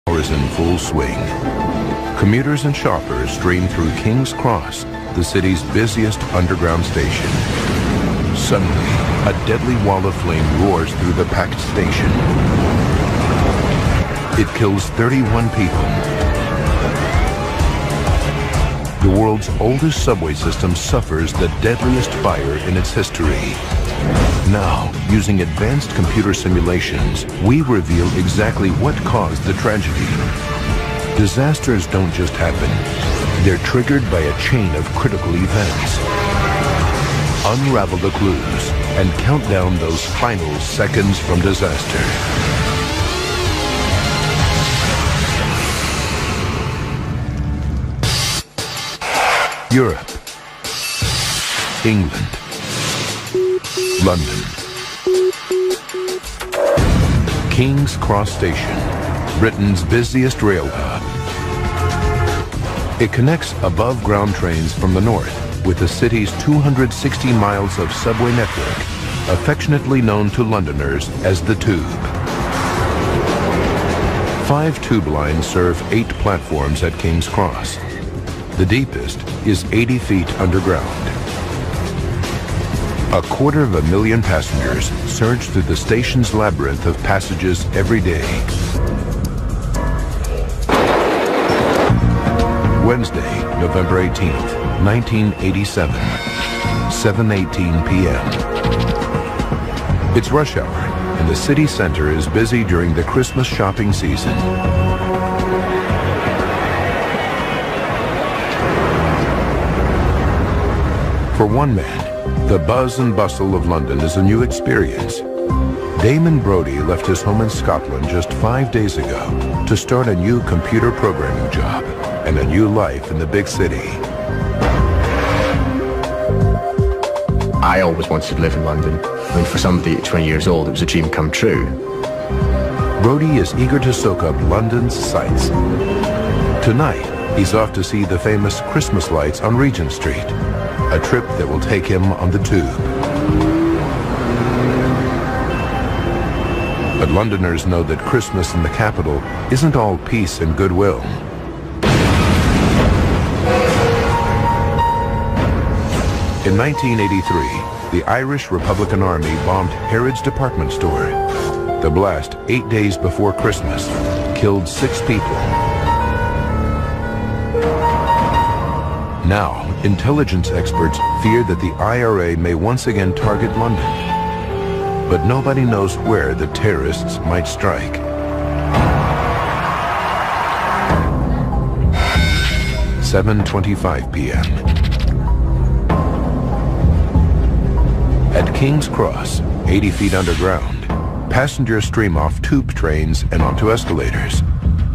is in full swing. Commuters and shoppers stream through King's Cross, the city's busiest underground station. Suddenly, a deadly wall of flame roars through the packed station. It kills 31 people. The world's oldest subway system suffers the deadliest fire in its history. Now, using advanced computer simulations, we reveal exactly what caused the tragedy. Disasters don't just happen. They're triggered by a chain of critical events. Unravel the clues and count down those final seconds from disaster. Europe, England, London. King's Cross Station, Britain's busiest rail hub. It connects above-ground trains from the north with the city's 260 miles of subway network, affectionately known to Londoners as the Tube. 5 tube lines serve 8 platforms at King's Cross. The deepest is 80 feet underground. 250,000 passengers surge through the station's labyrinth of passages every day. Wednesday, November 18th, 1987, 7:18 p.m. It's rush hour, and the city center is busy during the Christmas shopping season. For one man, the buzz and bustle of London is a new experience. Damon Brody left his home in Scotland just 5 days ago to start a new computer programming job and a new life in the big city. I always wanted to live in London. I mean, for somebody at 20 years old, it was a dream come true. Brody is eager to soak up London's sights. Tonight, he's off to see the famous Christmas lights on Regent Street, a trip that will take him on the Tube. But Londoners know that Christmas in the capital isn't all peace and goodwill. In 1983, the Irish Republican Army bombed Harrods department store. The blast, 8 days before Christmas, killed 6 people. Now, intelligence experts fear that the IRA may once again target London. But nobody knows where the terrorists might strike. "7:25 p.m. At King's Cross, 80 feet underground, passengers stream off tube trains and onto escalators,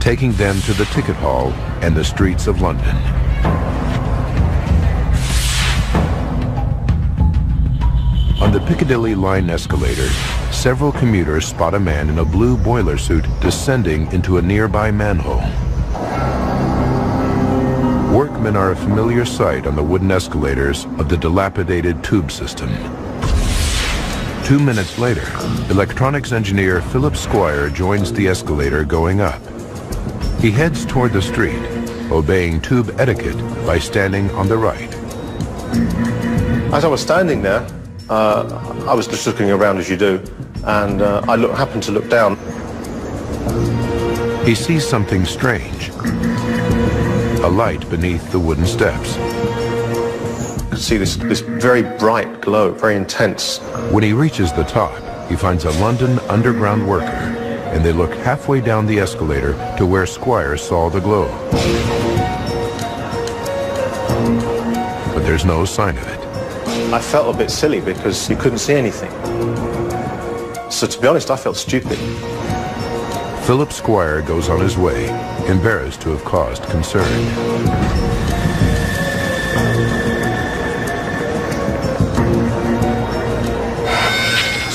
taking them to the ticket hall and the streets of London. On the Piccadilly line escalator, several commuters spot a man in a blue boiler suit descending into a nearby manhole. Workmen are a familiar sight on the wooden escalators of the dilapidated tube system. 2 minutes later, electronics engineer Philip Squire joins the escalator going up. He heads toward the street, obeying tube etiquette by standing on the right. As I was standing there, I was just looking around as you do, and I happened to look down. He sees something strange. A light beneath the wooden steps. I could see this very bright glow, very intense. When he reaches the top, he finds a London Underground worker, and they look halfway down the escalator to where Squire saw the glow. But there's no sign of it. I felt a bit silly because you couldn't see anything. So to be honest, I felt stupid. Philip Squire goes on his way, embarrassed to have caused concern.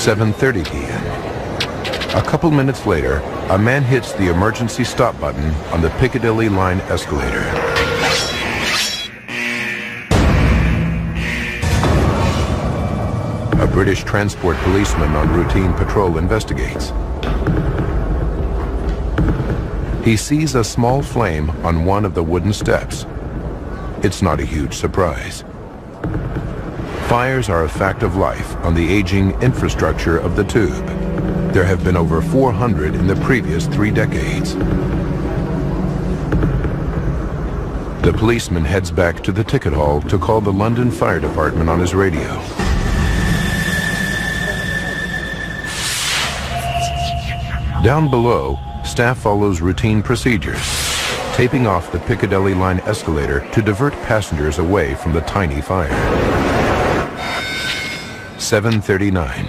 "7:30 p.m. A couple minutes later, a man hits the emergency stop button on the Piccadilly line escalator. A British transport policeman on routine patrol investigates. He sees a small flame on one of the wooden steps. It's not a huge surprise. Fires are a fact of life on the aging infrastructure of the tube. There have been over 400 in the previous 3 decades. The policeman heads back to the ticket hall to call the London Fire Department on his radio. Down below, staff follows routine procedures, taping off the Piccadilly line escalator to divert passengers away from the tiny fire. 7:39.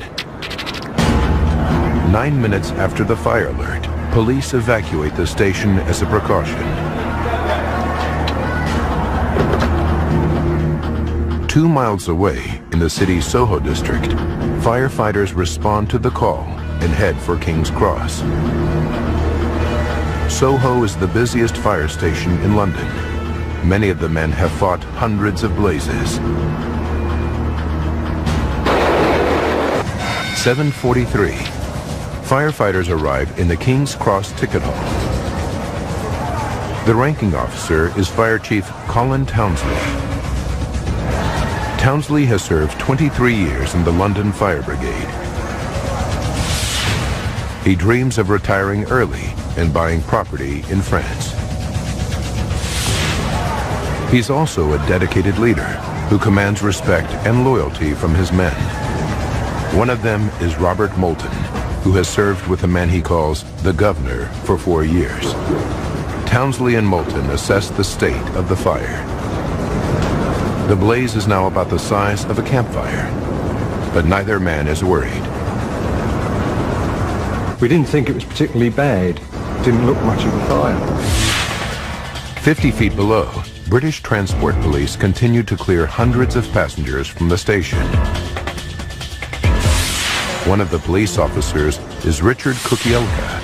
9 minutes after the fire alert, police evacuate the station as a precaution. 2 miles away, in the city's Soho district, firefighters respond to the call and head for King's Cross. Soho is the busiest fire station in London. Many of the men have fought hundreds of blazes. 7:43. Firefighters arrive in the King's Cross ticket hall. The ranking officer is Fire Chief Colin Townsley. Townsley has served 23 years in the London Fire Brigade. He dreams of retiring early and buying property in France. He's also a dedicated leader who commands respect and loyalty from his men. One of them is Robert Moulton, who has served with the man he calls the Governor for 4 years. Townsley and Moulton assess the state of the fire. The blaze is now about the size of a campfire, but neither man is worried. We didn't think it was particularly bad. Didn't look much of a fire. 50 feet below, British Transport Police continued to clear hundreds of passengers from the station. One of the police officers is Richard Kukielka.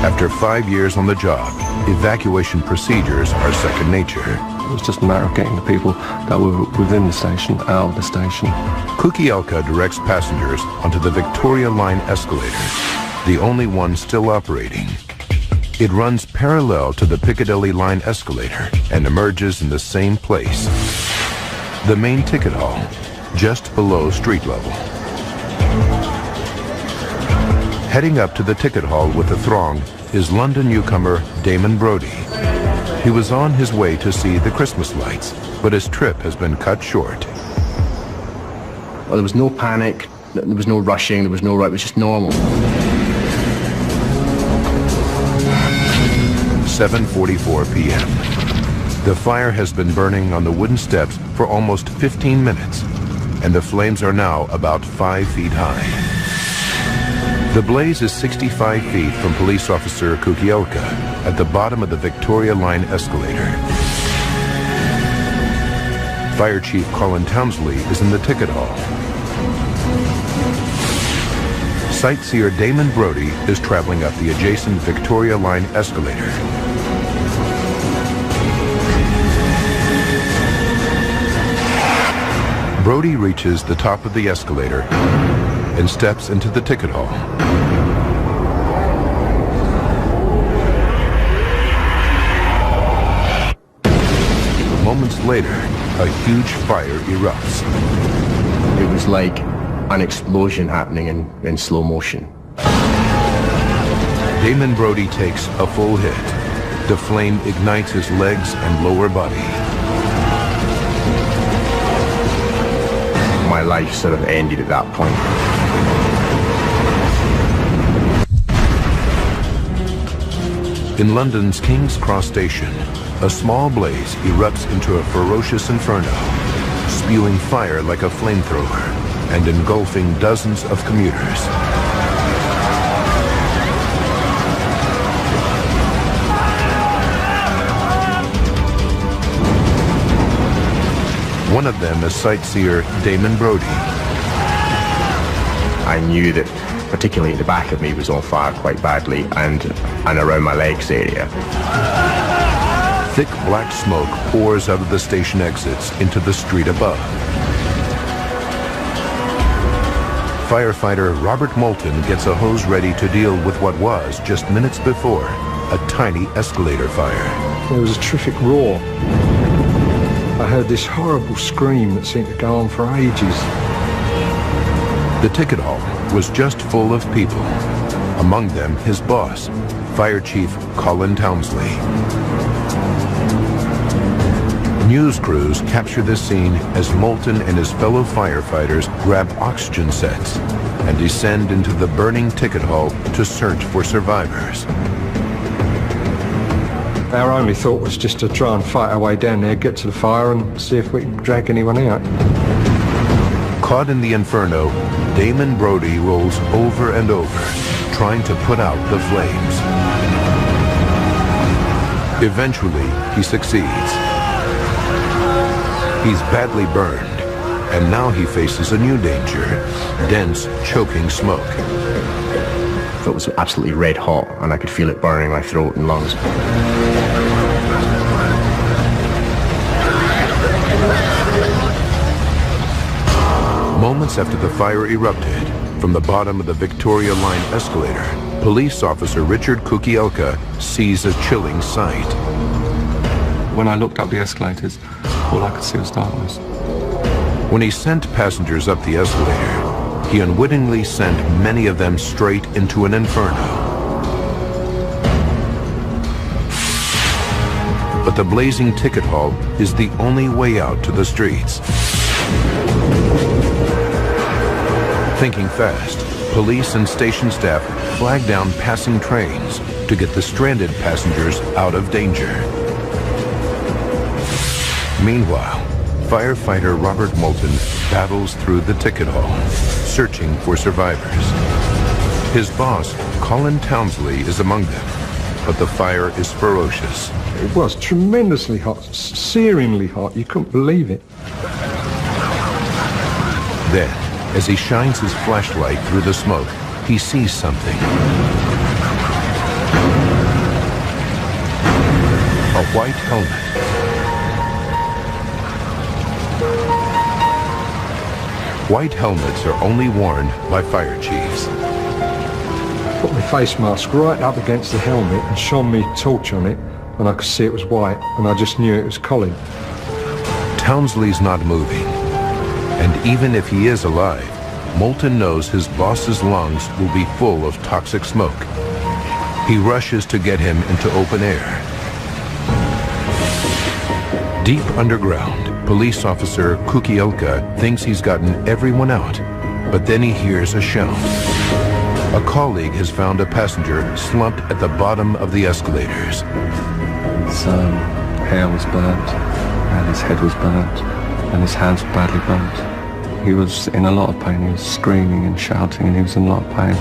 After 5 years on the job, evacuation procedures are second nature. It was just a matter of getting the people that were within the station out of the station. Kukielka directs passengers onto the Victoria Line escalator, the only one still operating. It runs parallel to the Piccadilly Line escalator and emerges in the same place, the main ticket hall, just below street level. Heading up to the ticket hall with the throng is London newcomer Damon Brodie. He was on his way to see the Christmas lights, but his trip has been cut short. Well, there was no panic, there was no rushing, there was no rush, it was just normal. 7:44 p.m. The fire has been burning on the wooden steps for almost 15 minutes, and the flames are now about 5 feet high. The blaze is 65 feet from police officer Kukielka at the bottom of the Victoria Line escalator. Fire Chief Colin Townsley is in the ticket hall. Sightseer Damon Brodie is traveling up the adjacent Victoria Line escalator. Brodie reaches the top of the escalator and steps into the ticket hall. Moments later, a huge fire erupts. It was like an explosion happening in slow motion. Damon Brodie takes a full hit. The flame ignites his legs and lower body. My life sort of ended at that point. In London's King's Cross station, a small blaze erupts into a ferocious inferno, spewing fire like a flamethrower and engulfing dozens of commuters. One of them is sightseer Damon Brodie. I knew that particularly the back of me was on fire quite badly and around my legs area. Thick black smoke pours out of the station exits into the street above. Firefighter Robert Moulton gets a hose ready to deal with what was, just minutes before, a tiny escalator fire. There was a terrific roar. I heard this horrible scream that seemed to go on for ages. The ticket hall was just full of people. Among them, his boss, Fire Chief Colin Townsley. News crews capture this scene as Moulton and his fellow firefighters grab oxygen sets and descend into the burning ticket hall to search for survivors. Our only thought was just to try and fight our way down there, get to the fire and see if we could drag anyone out. Caught in the inferno, Damon Brody rolls over and over, trying to put out the flames. Eventually, he succeeds. He's badly burned, and now he faces a new danger, dense, choking smoke. It was absolutely red hot, and I could feel it burning my throat and lungs. Moments after the fire erupted, from the bottom of the Victoria Line escalator, police officer Richard Kukielka sees a chilling sight. When I looked up the escalators, all I could see was darkness. When he sent passengers up the escalator, he unwittingly sent many of them straight into an inferno. But the blazing ticket hall is the only way out to the streets. Thinking fast, police and station staff flag down passing trains to get the stranded passengers out of danger. Meanwhile, firefighter Robert Moulton battles through the ticket hall, searching for survivors. His boss, Colin Townsley, is among them, but the fire is ferocious. It was tremendously hot, searingly hot. You couldn't believe it. Then, as he shines his flashlight through the smoke, he sees something. A white helmet. White helmets are only worn by fire chiefs. Put my face mask right up against the helmet and shone me torch on it, and I could see it was white, and I just knew it was Colin. Townsley's not moving. And even if he is alive, Moulton knows his boss's lungs will be full of toxic smoke. He rushes to get him into open air. Deep underground, police officer Kukielka thinks he's gotten everyone out, but then he hears a shout. A colleague has found a passenger slumped at the bottom of the escalators. His hair was burnt, and his head was burnt, and his hands were badly burnt. He was in a lot of pain. He was screaming and shouting, and he was in a lot of pain.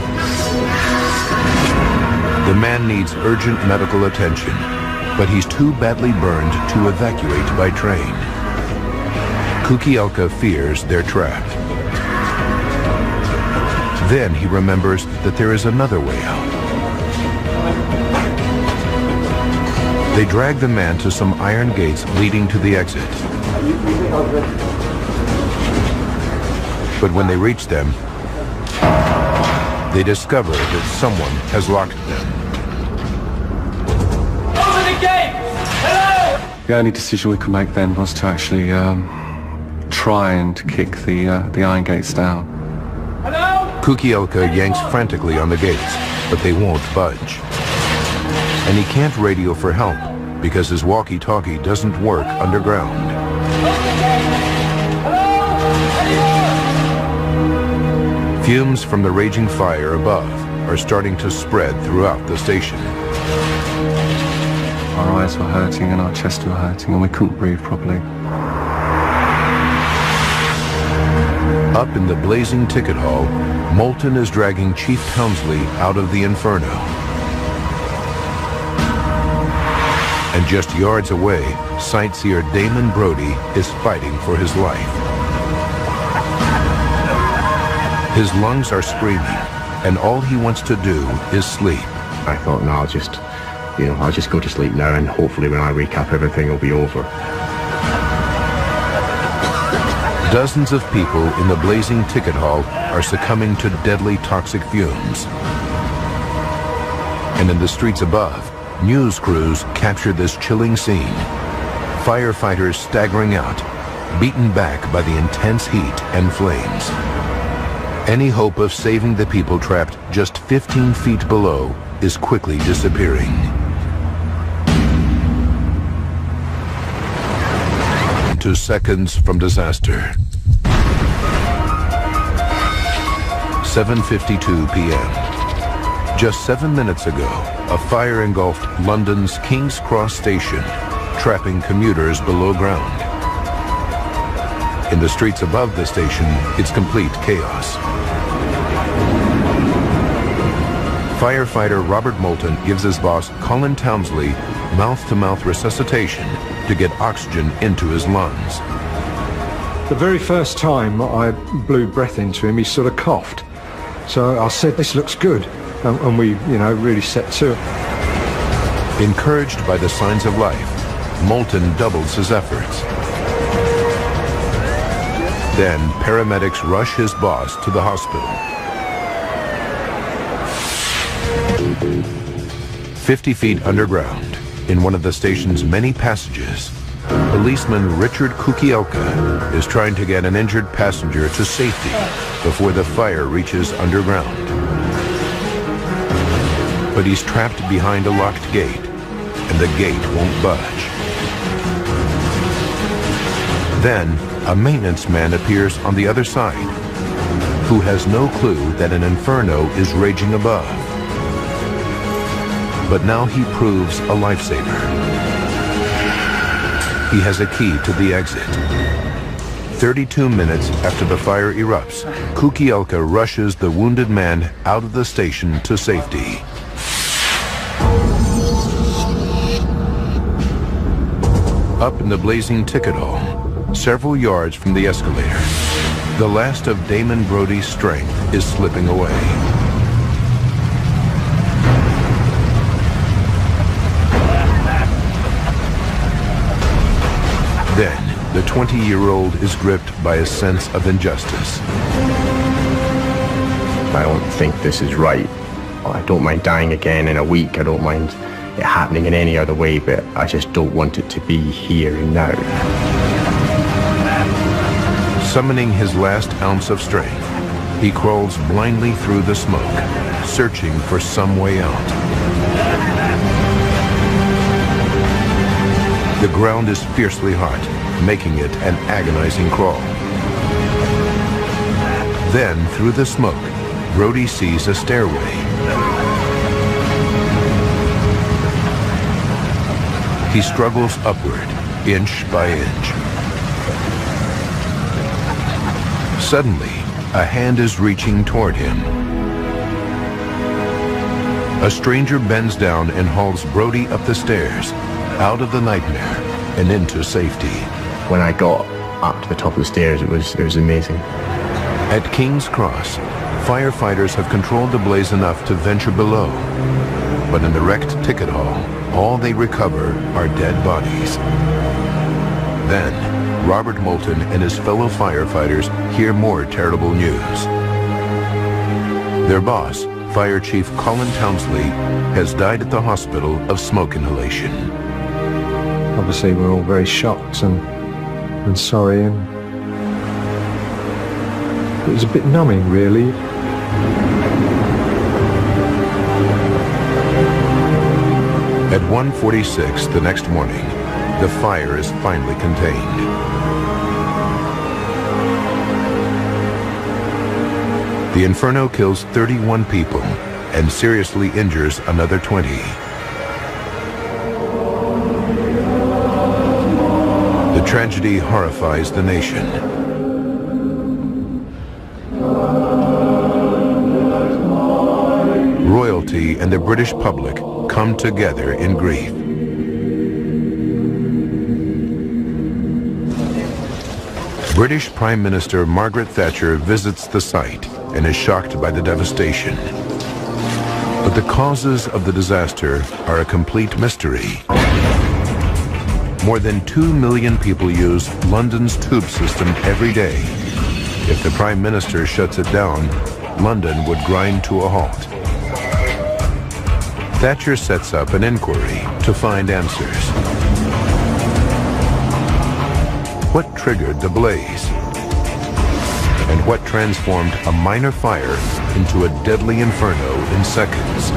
The man needs urgent medical attention, but he's too badly burned to evacuate by train. Kukielka fears they're trapped. Then he remembers that there is another way out. They drag the man to some iron gates leading to the exit. But when they reach them, they discover that someone has locked them. Open the gate! Hello! The only decision we could make then was to actually try and kick the iron gates down. Hello? Kukielka yanks frantically on the gates, but they won't budge. And he can't radio for help because his walkie-talkie doesn't work underground. Fumes from the raging fire above are starting to spread throughout the station. Our eyes were hurting and our chests were hurting and we couldn't breathe properly. Up in the blazing ticket hall, Moulton is dragging Chief Townsley out of the inferno. And just yards away, sightseer Damon Brody is fighting for his life. His lungs are screaming, and all he wants to do is sleep. I thought, no, I'll just go to sleep now, and hopefully when I wake up, everything will be over. Dozens of people in the blazing ticket hall are succumbing to deadly toxic fumes. And in the streets above, news crews capture this chilling scene. Firefighters staggering out, beaten back by the intense heat and flames. Any hope of saving the people trapped just 15 feet below is quickly disappearing. To seconds from disaster. 7:52 p.m. Just 7 minutes ago, a fire engulfed London's King's Cross station, trapping commuters below ground. In the streets above the station, it's complete chaos. Firefighter Robert Moulton gives his boss, Colin Townsley, mouth-to-mouth resuscitation to get oxygen into his lungs. The very first time I blew breath into him, he sort of coughed. So I said, "This looks good." And we, really set to it. Encouraged by the signs of life, Moulton doubles his efforts. Then paramedics rush his boss to the hospital. 50 feet underground, in one of the station's many passages, policeman Richard Kukielka is trying to get an injured passenger to safety before the fire reaches underground. But he's trapped behind a locked gate, and the gate won't budge. Then, a maintenance man appears on the other side, who has no clue that an inferno is raging above. But now he proves a lifesaver. He has a key to the exit. 32 minutes after the fire erupts, Kukielka rushes the wounded man out of the station to safety. Up in the blazing ticket hall, several yards from the escalator, the last of Damon Brody's strength is slipping away. Then, the 20-year-old is gripped by a sense of injustice. I don't think this is right. I don't mind dying again in a week. I don't mind it happening in any other way, but I just don't want it to be here and now. Summoning his last ounce of strength, he crawls blindly through the smoke, searching for some way out. The ground is fiercely hot, making it an agonizing crawl. Then, through the smoke, Brody sees a stairway. He struggles upward, inch by inch. Suddenly, a hand is reaching toward him. A stranger bends down and hauls Brody up the stairs, out of the nightmare, and into safety. When I got up to the top of the stairs, it was amazing. At King's Cross, firefighters have controlled the blaze enough to venture below. But in the wrecked ticket hall, all they recover are dead bodies. Then, Robert Moulton and his fellow firefighters hear more terrible news. Their boss, Fire Chief Colin Townsley, has died at the hospital of smoke inhalation. Obviously, we're all very shocked and sorry, and it was a bit numbing, really. At 1:46 the next morning, the fire is finally contained. The inferno kills 31 people and seriously injures another 20. The tragedy horrifies the nation. Royalty and the British public come together in grief. British Prime Minister Margaret Thatcher visits the site and is shocked by the devastation. But the causes of the disaster are a complete mystery. More than 2 million people use London's tube system every day. If the Prime Minister shuts it down, London would grind to a halt. Thatcher sets up an inquiry to find answers. What triggered the blaze? And what transformed a minor fire into a deadly inferno in seconds?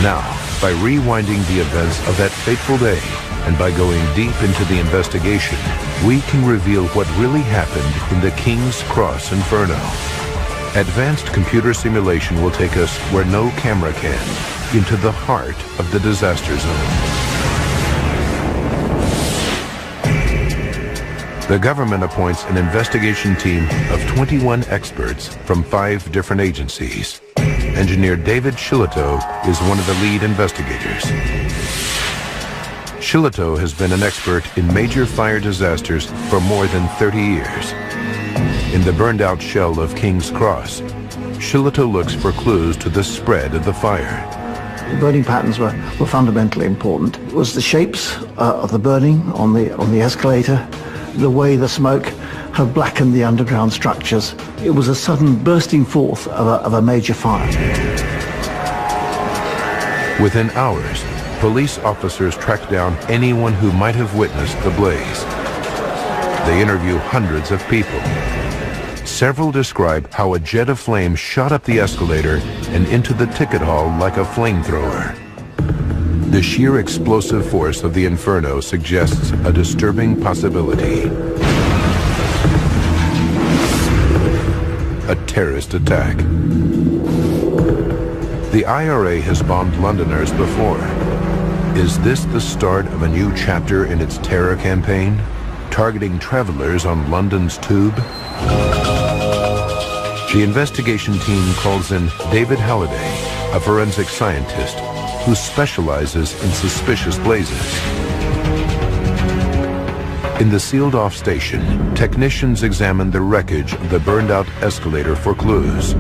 Now, by rewinding the events of that fateful day, and by going deep into the investigation, we can reveal what really happened in the King's Cross Inferno. Advanced computer simulation will take us where no camera can, into the heart of the disaster zone. The government appoints an investigation team of 21 experts from 5 different agencies. Engineer David Shillitoe is one of the lead investigators. Shillitoe has been an expert in major fire disasters for more than 30 years. In the burned-out shell of King's Cross, Shillitoe looks for clues to the spread of the fire. The burning patterns were fundamentally important. It was the shapes of the burning on the escalator, the way the smoke had blackened the underground structures. It was a sudden bursting forth of a major fire. Within hours, police officers track down anyone who might have witnessed the blaze. They interview hundreds of people. Several describe how a jet of flame shot up the escalator and into the ticket hall like a flamethrower. The sheer explosive force of the inferno suggests a disturbing possibility. A terrorist attack. The IRA has bombed Londoners before. Is this the start of a new chapter in its terror campaign, targeting travelers on London's tube? The investigation team calls in David Halliday, a forensic scientist who specializes in suspicious blazes. In the sealed-off station, technicians examine the wreckage of the burned-out escalator for clues.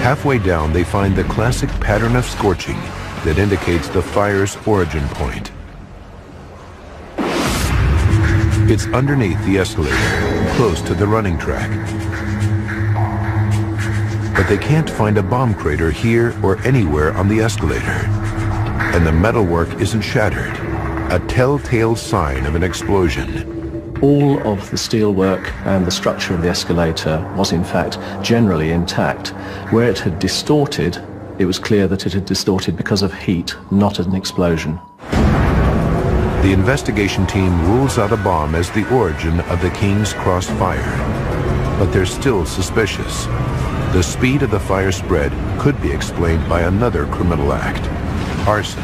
Halfway down, they find the classic pattern of scorching that indicates the fire's origin point. It's underneath the escalator, close to the running track. But they can't find a bomb crater here or anywhere on the escalator. And the metalwork isn't shattered, a telltale sign of an explosion. All of the steelwork and the structure of the escalator was in fact generally intact. Where it had distorted, it was clear that it had distorted because of heat, not an explosion. The investigation team rules out a bomb as the origin of the King's Cross fire. But they're still suspicious. The speed of the fire spread could be explained by another criminal act, arson.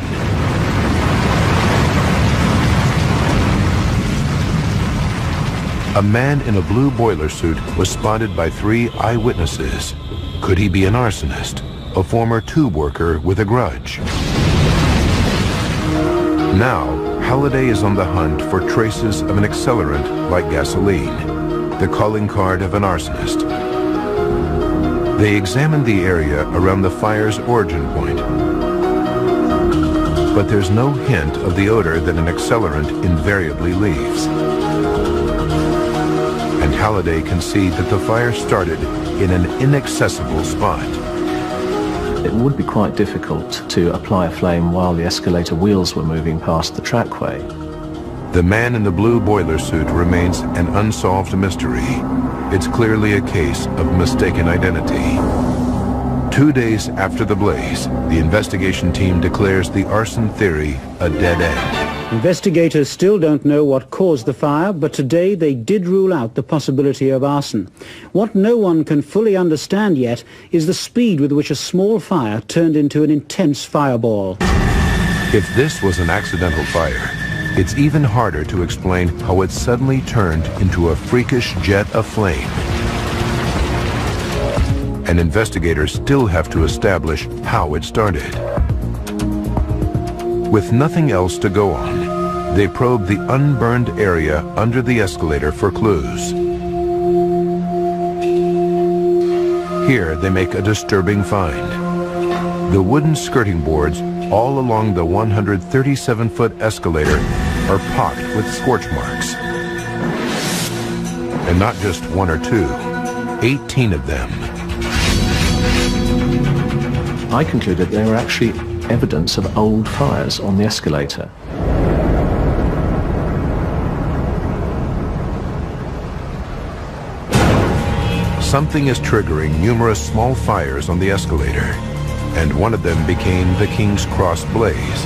A man in a blue boiler suit was spotted by 3 eyewitnesses. Could he be an arsonist, a former tube worker with a grudge? Now, Halliday is on the hunt for traces of an accelerant like gasoline, the calling card of an arsonist. They examine the area around the fire's origin point, but there's no hint of the odor that an accelerant invariably leaves. And Halliday can see that the fire started in an inaccessible spot. It would be quite difficult to apply a flame while the escalator wheels were moving past the trackway. The man in the blue boiler suit remains an unsolved mystery. It's clearly a case of mistaken identity. 2 days after the blaze, the investigation team declares the arson theory a dead end. Investigators still don't know what caused the fire, but today they did rule out the possibility of arson. What no one can fully understand yet is the speed with which a small fire turned into an intense fireball. If this was an accidental fire, it's even harder to explain how it suddenly turned into a freakish jet of flame. And investigators still have to establish how it started. With nothing else to go on, they probe the unburned area under the escalator for clues. Here they make a disturbing find. The wooden skirting boards all along the 137-foot escalator are pocked with scorch marks. And not just one or two, 18 of them. I concluded they were actually evidence of old fires on the escalator. Something is triggering numerous small fires on the escalator, and one of them became the King's Cross blaze.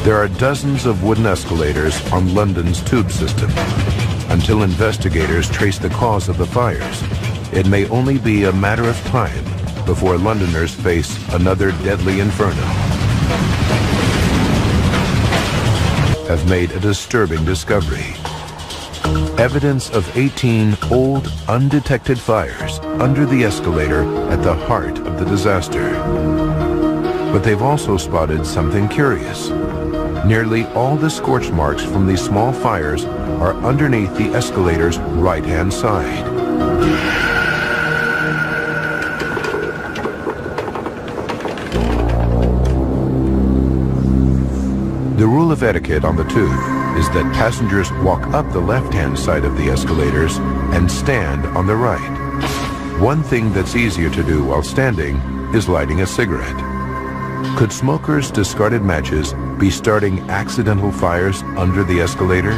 There are dozens of wooden escalators on London's tube system. Until investigators trace the cause of the fires, it may only be a matter of time before Londoners face another deadly inferno. Have made a disturbing discovery. Evidence of 18 old, undetected fires under the escalator at the heart of the disaster. But they've also spotted something curious. Nearly all the scorch marks from these small fires are underneath the escalator's right-hand side. The rule of etiquette on the tube is that passengers walk up the left-hand side of the escalators and stand on the right. One thing that's easier to do while standing is lighting a cigarette. Could smokers' discarded matches be starting accidental fires under the escalator?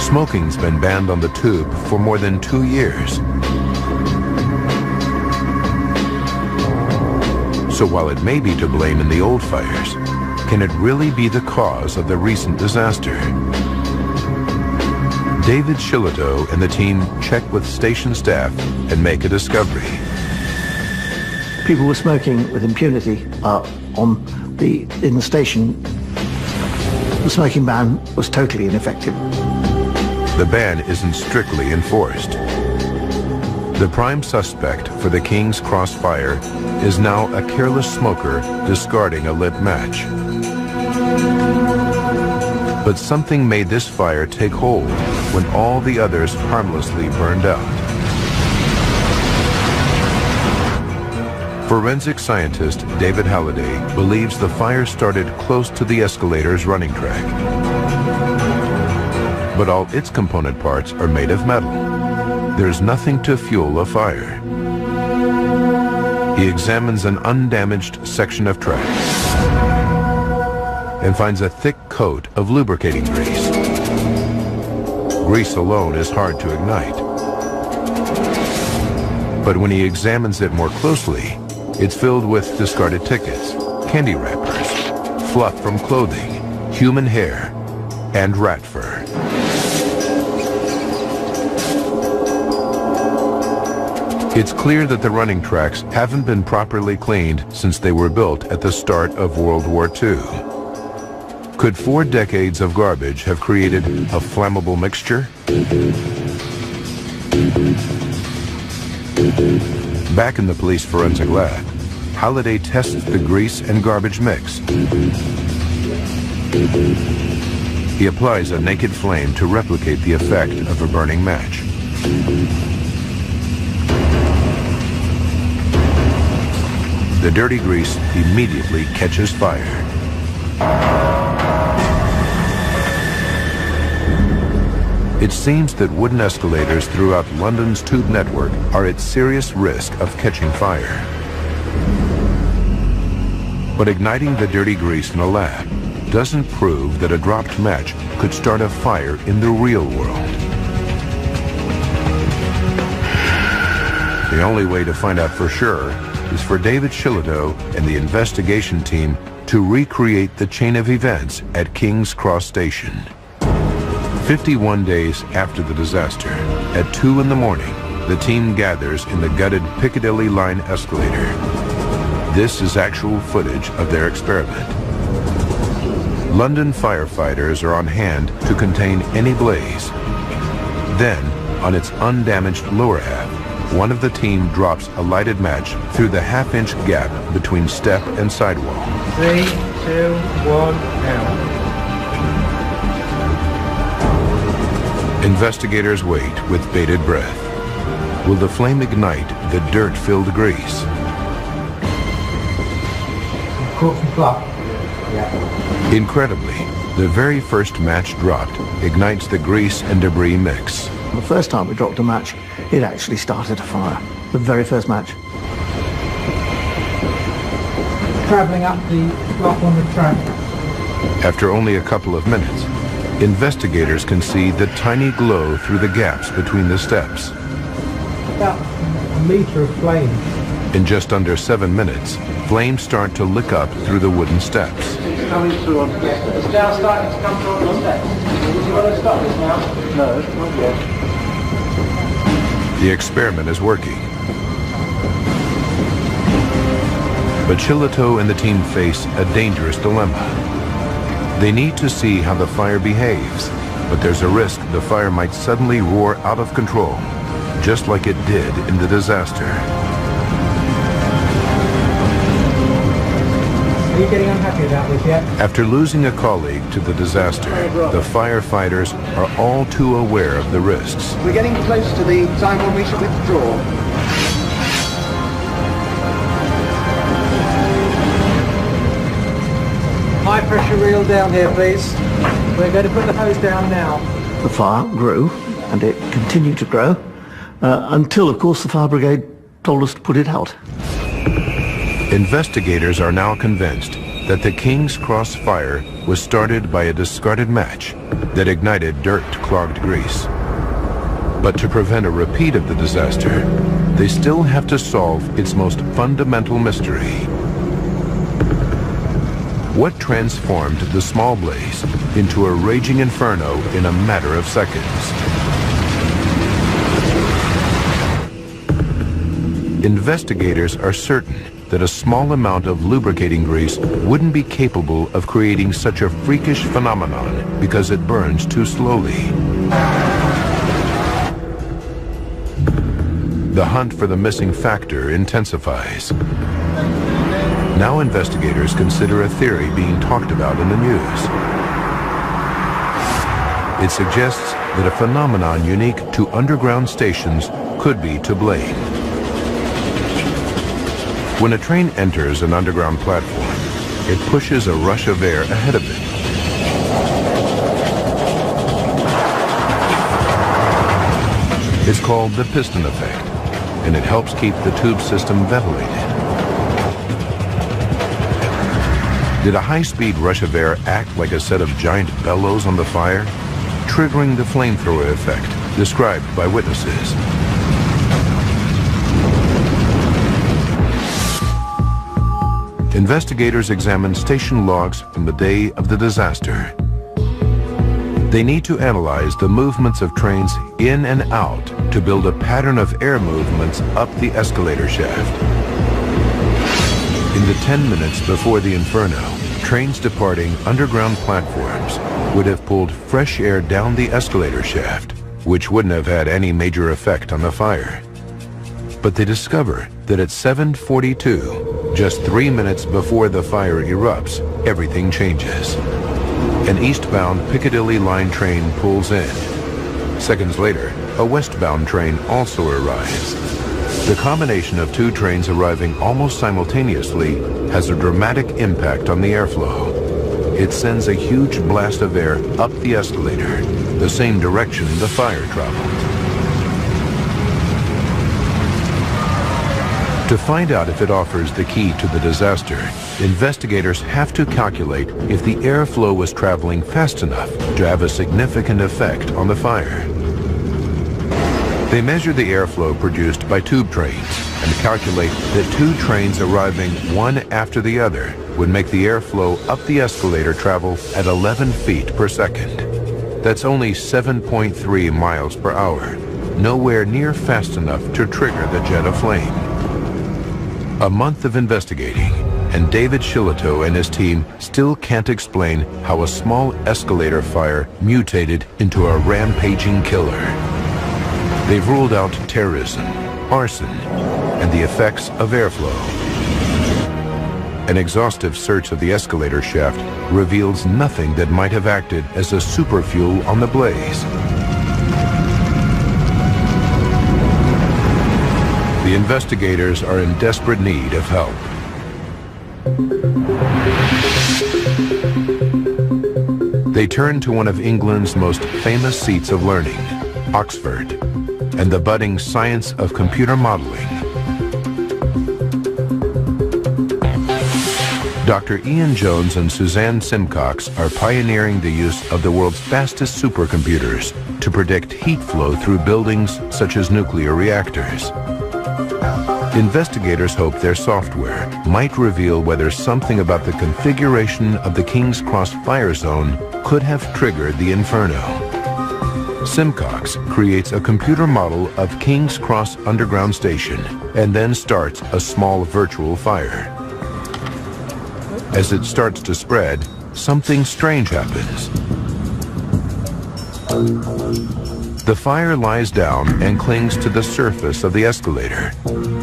Smoking's been banned on the tube for more than 2 years. So while it may be to blame in the old fires, can it really be the cause of the recent disaster? David Shillito and the team check with station staff and make a discovery. People were smoking with impunity in the station. The smoking ban was totally ineffective. The ban isn't strictly enforced. The prime suspect for the King's Cross fire is now a careless smoker discarding a lit match. But something made this fire take hold when all the others harmlessly burned out. Forensic scientist David Halliday believes the fire started close to the escalator's running track. But all its component parts are made of metal. There's nothing to fuel a fire. He examines an undamaged section of track and finds a thick coat of lubricating grease. Grease alone is hard to ignite. But when he examines it more closely, it's filled with discarded tickets, candy wrappers, fluff from clothing, human hair, and rat fur. It's clear that the running tracks haven't been properly cleaned since they were built at the start of World War II. Could 4 decades of garbage have created a flammable mixture? Back in the police forensic lab, Halliday tests the grease and garbage mix. He applies a naked flame to replicate the effect of a burning match. The dirty grease immediately catches fire. It seems that wooden escalators throughout London's tube network are at serious risk of catching fire. But igniting the dirty grease in a lab doesn't prove that a dropped match could start a fire in the real world. The only way to find out for sure is for David Shillito and the investigation team to recreate the chain of events at King's Cross Station. 51 days after the disaster, at 2 in the morning, the team gathers in the gutted Piccadilly line escalator. This is actual footage of their experiment. London firefighters are on hand to contain any blaze. Then, on its undamaged lower half, one of the team drops a lighted match through the half-inch gap between step and sidewall. 3, 2, 1, now. Investigators wait with bated breath. Will the flame ignite the dirt-filled grease? Cut and flap. Incredibly, the very first match dropped ignites the grease and debris mix. The first time we dropped a match, it actually started a fire. The very first match. Travelling up on the track. After only a couple of minutes, investigators can see the tiny glow through the gaps between the steps. About a metre of flame. In just under 7 minutes, flames start to lick up through the wooden steps. It's coming through on. It's now starting to come through on the steps. Do you want to stop this now? No, not yet. The experiment is working. But Shillitoe and the team face a dangerous dilemma. They need to see how the fire behaves, but there's a risk the fire might suddenly roar out of control, just like it did in the disaster. Are you getting unhappy about this yet? After losing a colleague to the disaster, the firefighters are all too aware of the risks. We're getting close to the time when we should withdraw. High pressure reel down here, please. We're going to put the hose down now. The fire grew, and it continued to grow, until, of course, the fire brigade told us to put it out. Investigators are now convinced that the King's Cross fire was started by a discarded match that ignited dirt-clogged grease. But to prevent a repeat of the disaster, they still have to solve its most fundamental mystery. What transformed the small blaze into a raging inferno in a matter of seconds? Investigators are certain that a small amount of lubricating grease wouldn't be capable of creating such a freakish phenomenon because it burns too slowly. The hunt for the missing factor intensifies. Now investigators consider a theory being talked about in the news. It suggests that a phenomenon unique to underground stations could be to blame. When a train enters an underground platform, it pushes a rush of air ahead of it. It's called the piston effect, and it helps keep the tube system ventilated. Did a high-speed rush of air act like a set of giant bellows on the fire, triggering the flamethrower effect described by witnesses? Investigators examine station logs from the day of the disaster. They need to analyze the movements of trains in and out to build a pattern of air movements up the escalator shaft. In the 10 minutes before the inferno, trains departing underground platforms would have pulled fresh air down the escalator shaft, which wouldn't have had any major effect on the fire. But they discover that at 7:42, just 3 minutes before the fire erupts, everything changes. An eastbound Piccadilly line train pulls in. Seconds later, a westbound train also arrives. The combination of two trains arriving almost simultaneously has a dramatic impact on the airflow. It sends a huge blast of air up the escalator, the same direction the fire traveled. To find out if it offers the key to the disaster, investigators have to calculate if the airflow was traveling fast enough to have a significant effect on the fire. They measure the airflow produced by tube trains and calculate that two trains arriving one after the other would make the airflow up the escalator travel at 11 feet per second. That's only 7.3 miles per hour, nowhere near fast enough to trigger the jet of flame. A month of investigating, and David Shillitoe and his team still can't explain how a small escalator fire mutated into a rampaging killer. They've ruled out terrorism, arson, and the effects of airflow. An exhaustive search of the escalator shaft reveals nothing that might have acted as a superfuel on the blaze. The investigators are in desperate need of help. They turn to one of England's most famous seats of learning, Oxford, and the budding science of computer modeling. Dr. Ian Jones and Suzanne Simcox are pioneering the use of the world's fastest supercomputers to predict heat flow through buildings such as nuclear reactors. Investigators hope their software might reveal whether something about the configuration of the King's Cross fire zone could have triggered the inferno. Simcox creates a computer model of King's Cross underground station and then starts a small virtual fire. As it starts to spread, something strange happens. The fire lies down and clings to the surface of the escalator,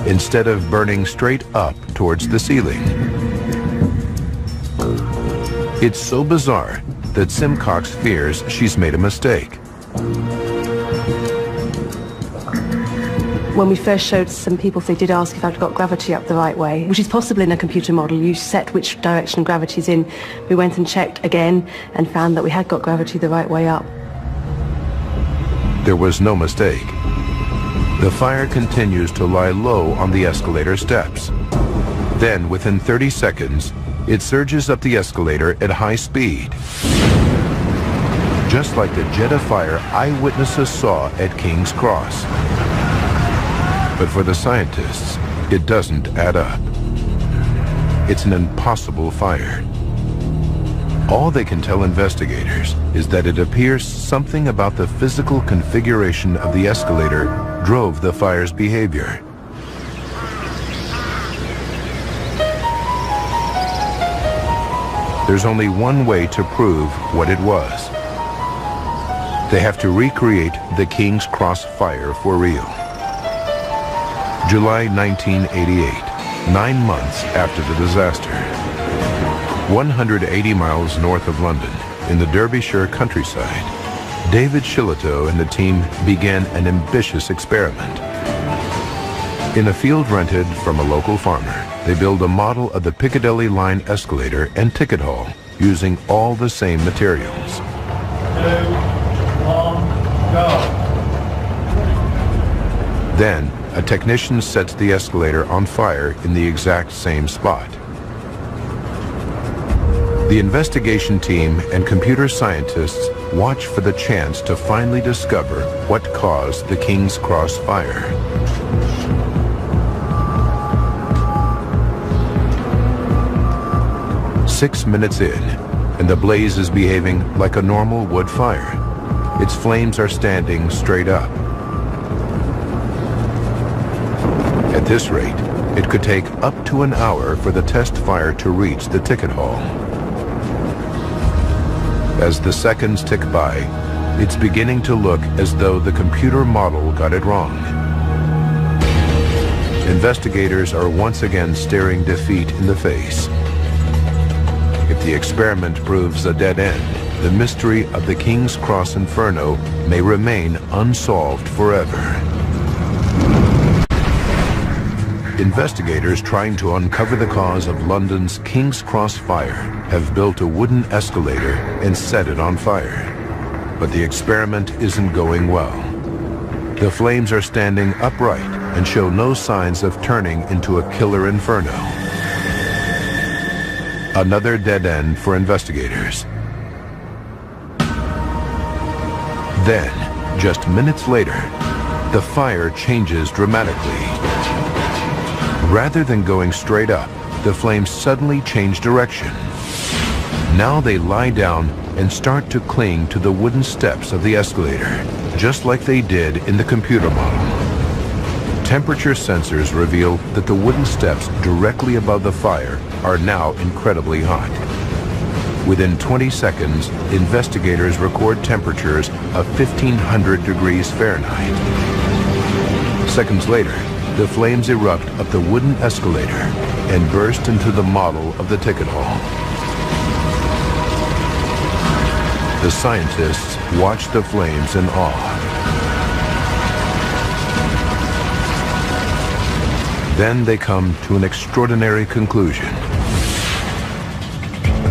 instead of burning straight up towards the ceiling. It's so bizarre that Simcox fears she's made a mistake. When we first showed some people, they did ask if I'd got gravity up the right way, which is possible in a computer model. You set which direction gravity's in. We went and checked again and found that we had got gravity the right way up. There was no mistake. The fire continues to lie low on the escalator steps. Then, within 30 seconds, it surges up the escalator at high speed. Just like the jet of fire eyewitnesses saw at King's Cross. But for the scientists, it doesn't add up. It's an impossible fire. All they can tell investigators is that it appears something about the physical configuration of the escalator drove the fire's behavior. There's only one way to prove what it was. They have to recreate the King's Cross fire for real. July 1988, 9 months after the disaster. 180 miles north of London, in the Derbyshire countryside, David Shillito and the team began an ambitious experiment. In a field rented from a local farmer, they build a model of the Piccadilly line escalator and ticket hall using all the same materials. 2, 1, go. Then, a technician sets the escalator on fire in the exact same spot. The investigation team and computer scientists watch for the chance to finally discover what caused the King's Cross fire. "6 minutes in, and the blaze is behaving like a normal wood fire. Its flames are standing straight up. At this rate, it could take up to an hour for the test fire to reach the ticket hall. As the seconds tick by, it's beginning to look as though the computer model got it wrong. Investigators are once again staring defeat in the face. If the experiment proves a dead end, the mystery of the King's Cross Inferno may remain unsolved forever. Investigators trying to uncover the cause of London's King's Cross fire have built a wooden escalator and set it on fire. But the experiment isn't going well. The flames are standing upright and show no signs of turning into a killer inferno. Another dead end for investigators. Then, just minutes later, the fire changes dramatically. Rather than going straight up, the flames suddenly change direction. Now they lie down and start to cling to the wooden steps of the escalator, just like they did in the computer model. Temperature sensors reveal that the wooden steps directly above the fire are now incredibly hot. Within 20 seconds, investigators record temperatures of 1,500 degrees Fahrenheit. Seconds later, the flames erupt up the wooden escalator and burst into the model of the ticket hall. The scientists watch the flames in awe. Then they come to an extraordinary conclusion.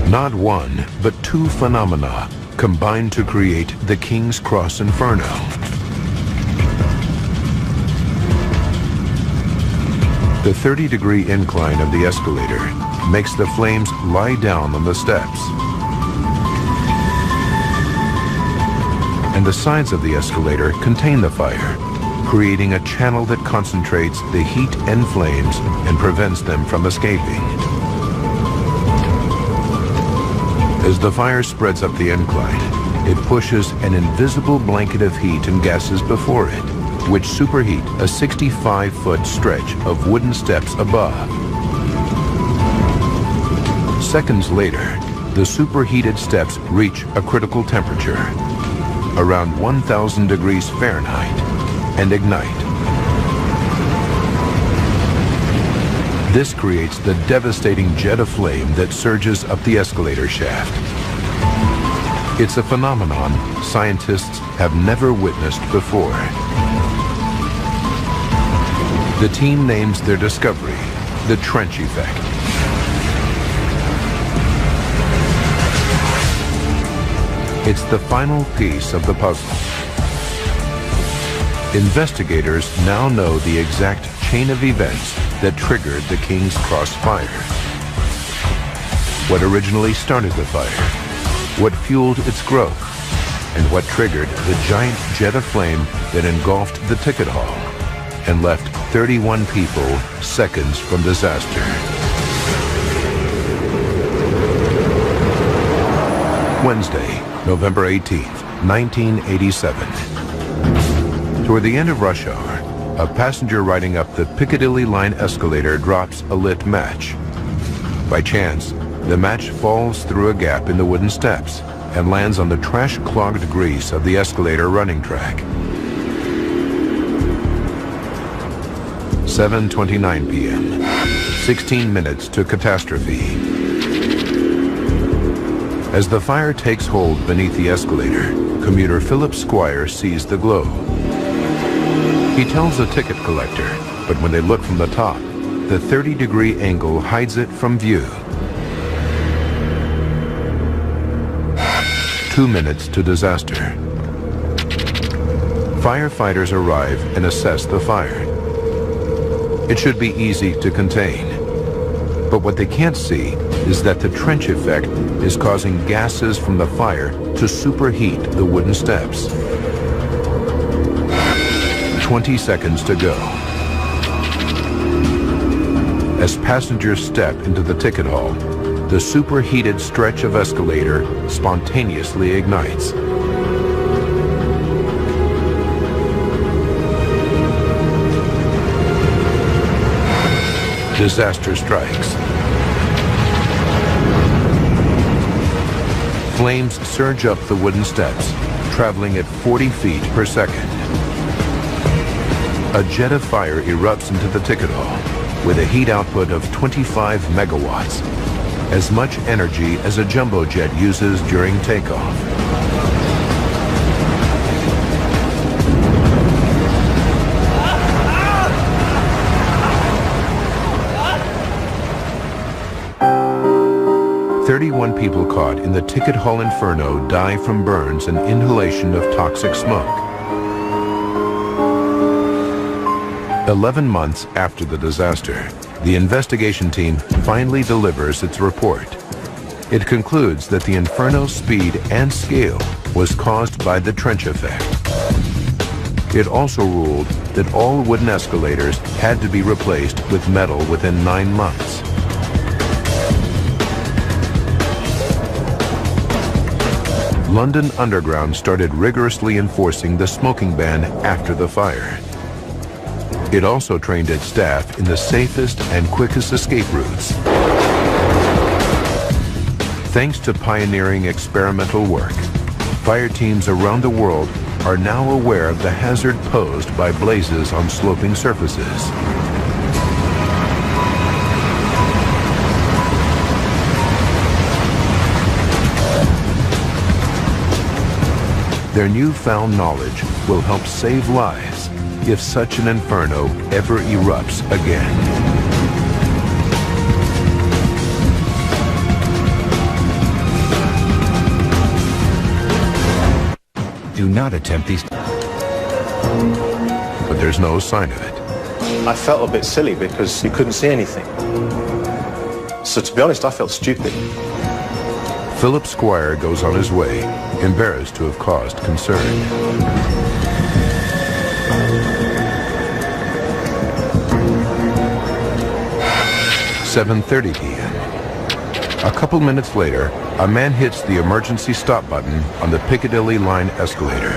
Not one, but two phenomena combined to create the King's Cross Inferno. The 30-degree incline of the escalator makes the flames lie down on the steps. And the sides of the escalator contain the fire, creating a channel that concentrates the heat and flames and prevents them from escaping. As the fire spreads up the incline, it pushes an invisible blanket of heat and gases before it, which superheat a 65-foot stretch of wooden steps above. Seconds later, the superheated steps reach a critical temperature, around 1,000 degrees Fahrenheit, and ignite. This creates the devastating jet of flame that surges up the escalator shaft. It's a phenomenon scientists have never witnessed before. The team names their discovery the trench effect. It's the final piece of the puzzle. Investigators now know the exact chain of events that triggered the King's Cross fire. What originally started the fire, what fueled its growth, and what triggered the giant jet of flame that engulfed the ticket hall and left 31 people seconds from disaster. Wednesday, November 18th, 1987. Toward the end of rush hour, a passenger riding up the Piccadilly line escalator drops a lit match. By chance, the match falls through a gap in the wooden steps and lands on the trash-clogged grease of the escalator running track. 7:29 p.m. 16 minutes to catastrophe. As the fire takes hold beneath the escalator, commuter Philip Squire sees the glow. He tells the ticket collector, but when they look from the top, the 30-degree angle hides it from view. 2 minutes to disaster. Firefighters arrive and assess the fire. It should be easy to contain. But what they can't see is that the trench effect is causing gases from the fire to superheat the wooden steps. 20 seconds to go. As passengers step into the ticket hall, the superheated stretch of escalator spontaneously ignites. Disaster strikes. Flames surge up the wooden steps, traveling at 40 feet per second. A jet of fire erupts into the ticket hall with a heat output of 25 megawatts, as much energy as a jumbo jet uses during takeoff. "31 people caught in the ticket hall inferno die from burns and inhalation of toxic smoke." 11 months after the disaster, the investigation team finally delivers its report. It concludes that the inferno's speed and scale was caused by the trench effect. It also ruled that all wooden escalators had to be replaced with metal within 9 months. London Underground started rigorously enforcing the smoking ban after the fire. It also trained its staff in the safest and quickest escape routes. Thanks to pioneering experimental work, fire teams around the world are now aware of the hazard posed by blazes on sloping surfaces. Their newfound knowledge will help save lives if such an inferno ever erupts again. Do not attempt these. But there's no sign of it. I felt a bit silly because you couldn't see anything. So to be honest, I felt stupid. Philip Squire goes on his way, embarrassed to have caused concern. "7:30 p.m. A couple minutes later, a man hits the emergency stop button on the Piccadilly line escalator.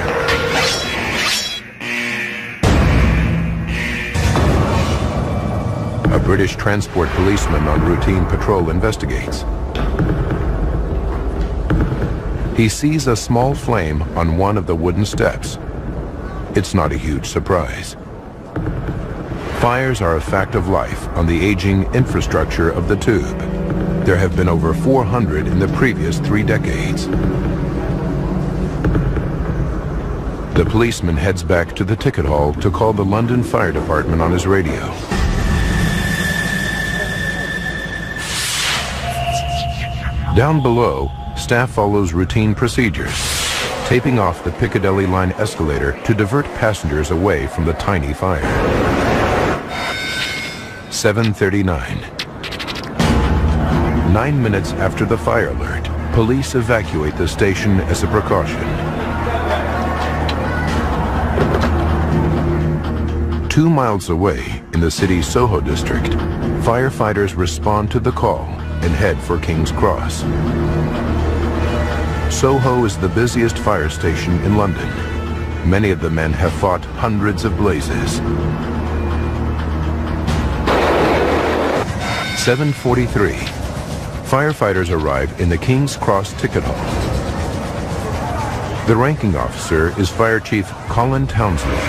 A British transport policeman on routine patrol investigates. He sees a small flame on one of the wooden steps. It's not a huge surprise. Fires are a fact of life on the aging infrastructure of the tube. There have been over 400 in the previous 3 decades. The policeman heads back to the ticket hall to call the London Fire Department on his radio. Down below, staff follows routine procedures, taping off the Piccadilly line escalator to divert passengers away from the tiny fire. 7:39. 9 minutes after the fire alert, police evacuate the station as a precaution. 2 miles away, in the city's Soho district, firefighters respond to the call and head for King's Cross. Soho is the busiest fire station in London. Many of the men have fought hundreds of blazes. 7:43. Firefighters arrive in the King's Cross ticket hall. The ranking officer is Fire Chief Colin Townsley.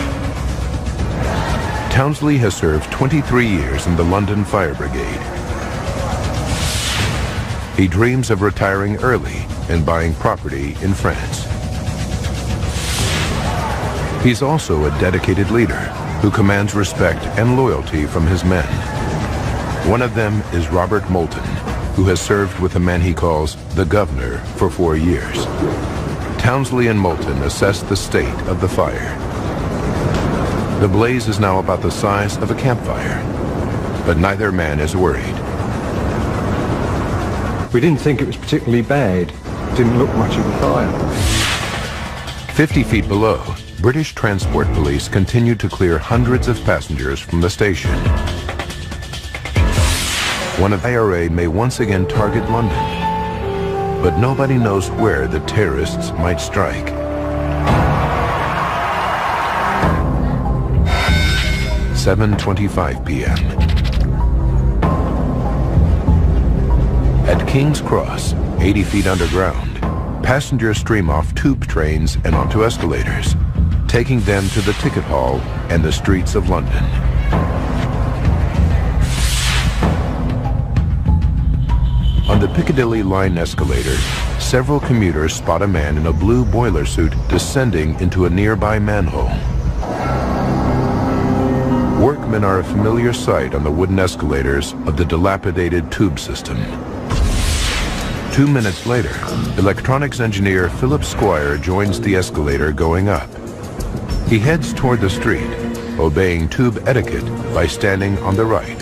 Townsley has served 23 years in the London Fire Brigade. He dreams of retiring early and buying property in France. He's also a dedicated leader who commands respect and loyalty from his men. One of them is Robert Moulton, who has served with a man he calls the Governor for 4 years. Townsley and Moulton assess the state of the fire. The blaze is now about the size of a campfire, but neither man is worried. We didn't think it was particularly bad. Didn't look much of a fire. 50 feet below, British transport police continued to clear hundreds of passengers from the station. One of the IRA may once again target London, but nobody knows where the terrorists might strike. "7:25 p.m. At King's Cross, 80 feet underground, passengers stream off tube trains and onto escalators, taking them to the ticket hall and the streets of London. On the Piccadilly line escalator, several commuters spot a man in a blue boiler suit descending into a nearby manhole. Workmen are a familiar sight on the wooden escalators of the dilapidated tube system. 2 minutes later, electronics engineer Philip Squire joins the escalator going up. He heads toward the street, obeying tube etiquette by standing on the right.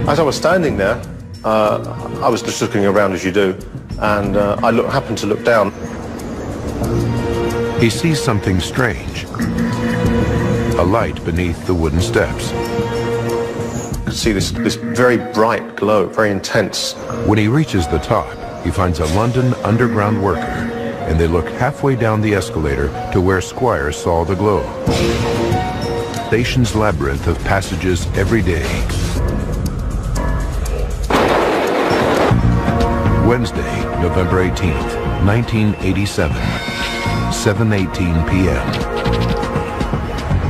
As I was standing there, I was just looking around as you do, and I happened to look down. He sees something strange. A light beneath the wooden steps. You can see this very bright glow, very intense. When he reaches the top, he finds a London Underground worker, and they look halfway down the escalator to where Squire saw the glow. Station's labyrinth of passages every day. Wednesday, November 18th, 1987, 7:18 p.m.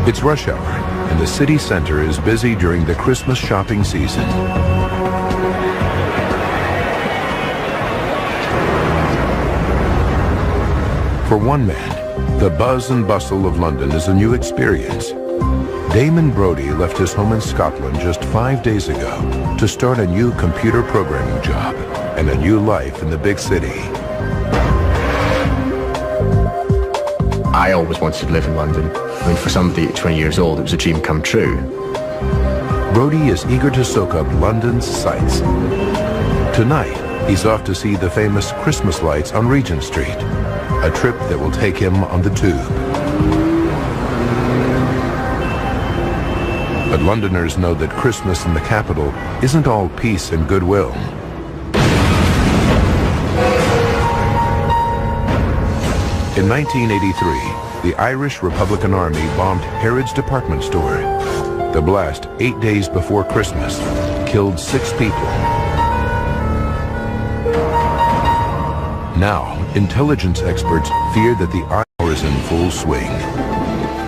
It's rush hour, and the city center is busy during the Christmas shopping season. For one man, the buzz and bustle of London is a new experience. Damon Brodie left his home in Scotland just 5 days ago to start a new computer programming job and a new life in the big city. I always wanted to live in London. I mean, for somebody at 20 years old, it was a dream come true. Brody is eager to soak up London's sights. Tonight, he's off to see the famous Christmas lights on Regent Street, a trip that will take him on the Tube. But Londoners know that Christmas in the capital isn't all peace and goodwill. In 1983, the Irish Republican Army bombed Harrods department store. The blast, 8 days before Christmas, killed 6 people. Now, intelligence experts fear that the hour is in full swing.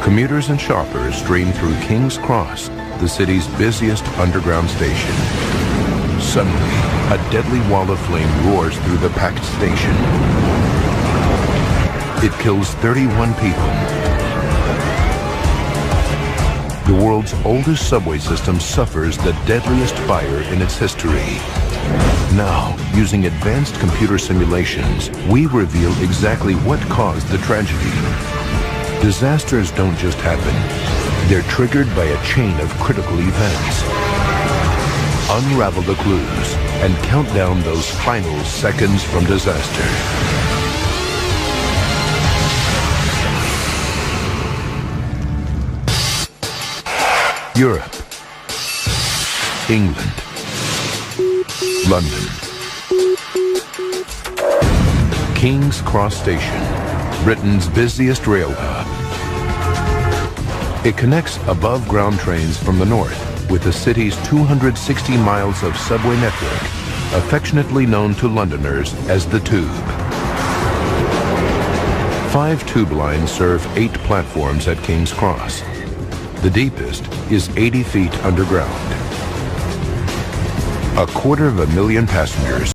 Commuters and shoppers stream through King's Cross, the city's busiest underground station. Suddenly, a deadly wall of flame roars through the packed station. It kills 31 people. The world's oldest subway system suffers the deadliest fire in its history. Now, using advanced computer simulations, we reveal exactly what caused the tragedy. Disasters don't just happen. They're triggered by a chain of critical events. Unravel the clues and count down those final seconds from disaster. Europe, England, London. King's Cross Station, Britain's busiest rail hub. It connects above-ground trains from the north with the city's 260 miles of subway network, affectionately known to Londoners as the Tube. 5 tube lines serve 8 platforms at King's Cross. The deepest is 80 feet underground. 250,000 passengers